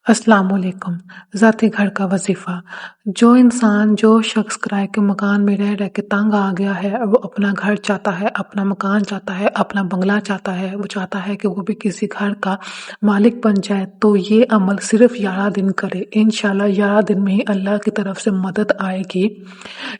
अस्सलाम वालेकुम। ज़ाती घर का वजीफ़ा। जो इंसान जो शख्स किराए के मकान में रह रह के तंग आ गया है और वो अपना घर चाहता है, अपना मकान चाहता है, अपना बंगला चाहता है, वो चाहता है कि वो भी किसी घर का मालिक बन जाए, तो ये अमल सिर्फ 11 दिन करे। इंशाल्लाह 11 दिन में ही अल्लाह की तरफ से मदद आएगी।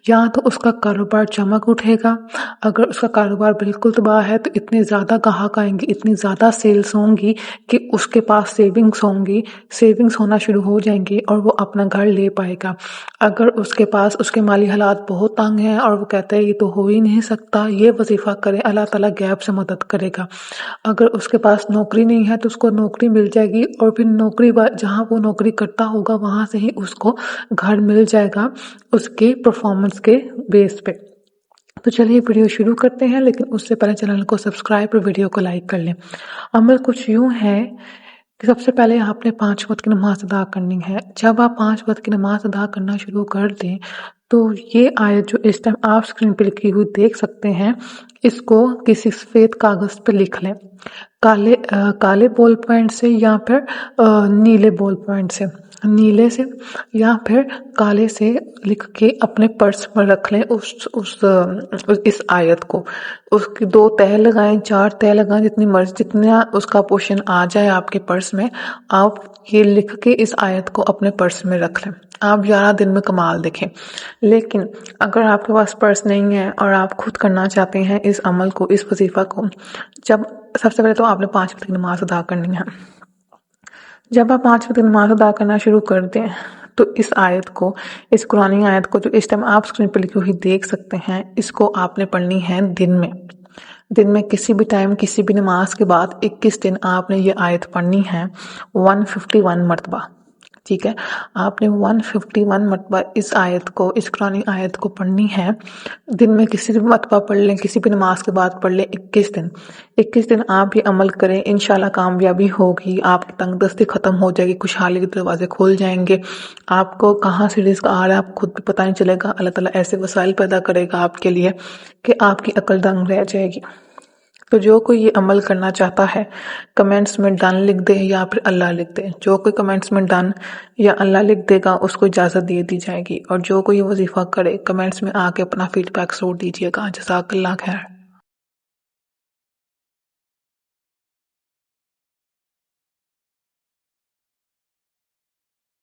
या तो उसका कारोबार चमक उठेगा। अगर उसका कारोबार बिल्कुल तबाह है तो इतने ज़्यादा ग्राहक आएंगे, इतनी ज़्यादा सेल्स होंगी कि उसके पास सेविंग्स होंगी, सेविंग्स होना शुरू हो जाएंगी और वो अपना घर ले पाएगा। अगर उसके पास उसके माली हालात बहुत तंग हैं और वो कहता है ये तो हो ही नहीं सकता, ये वजीफा करे, अल्लाह ताला गैब से मदद करेगा। अगर उसके पास नौकरी नहीं है तो उसको नौकरी मिल जाएगी और फिर नौकरी जहाँ वो नौकरी करता होगा वहां से ही उसको घर मिल जाएगा उसके परफॉर्मेंस के बेस पे। तो चलिए वीडियो शुरू करते हैं, लेकिन उससे पहले चैनल को सब्सक्राइब और वीडियो को लाइक कर लें। अमल कुछ यूं है कि सबसे पहले आपने 5 वक्त की नमाज अदा करनी है। जब आप 5 वक्त की नमाज अदा करना शुरू कर दें तो ये आयत जो इस टाइम आप स्क्रीन पे लिखी हुई देख सकते हैं, इसको किसी सफेद कागज पे लिख लें, काले बॉल पॉइंट से या फिर नीले बॉल पॉइंट से, नीले से या फिर काले से लिख के अपने पर्स में रख लें। इस आयत को उसकी 2 तह लगाएं, 4 तह लगाएं, जितनी मर्जी जितना उसका पोर्शन आ जाए आपके पर्स में, आप ये लिख के इस आयत को अपने पर्स में रख लें। आप 11 दिन में कमाल देखें। लेकिन अगर आपके पास पर्स नहीं है और आप खुद करना चाहते हैं इस अमल को, इस वजीफा को, जब सबसे पहले तो आपने 5 वक्त की नमाज अदा करनी है। जब आप 5 वक्त की नमाज अदा करना शुरू कर दें तो इस आयत को, इस कुरानी आयत को जो इस टाइम आप स्क्रीन पर लिखी हुई देख सकते हैं, इसको आपने पढ़नी है दिन में किसी भी टाइम, किसी भी नमाज के बाद 21 दिन आपने ये आयत पढ़नी है 151 मरतबा। ठीक है, आपने 151 मरतबा इस आयत को, इस कुरानी आयत को पढ़नी है। दिन में किसी भी मरतबा पढ़ लें, किसी भी नमाज के बाद पढ़ लें। 21 दिन आप ये अमल करें, इंशाल्लाह कामयाबी होगी, आपकी तंगदस्ती खत्म हो जाएगी, खुशहाली के दरवाजे खुल जाएंगे। आपको कहाँ से रिस्क आ रहा है आप खुद भी पता नहीं चलेगा। अल्लाह ताला ऐसे वसाइल पैदा करेगा आपके लिए कि आपकी अकल दंग रह जाएगी। तो जो कोई ये अमल करना चाहता है, कमेंट्स में डन लिख दे या फिर अल्लाह लिख दे। जो कोई कमेंट्स में डन या अल्लाह लिख देगा उसको इजाज़त दे दी जाएगी। और जो कोई ये वजीफा करे, कमेंट्स में आके अपना फीडबैक जरूर दीजिएगा। जज़ाकल्लाह खैर।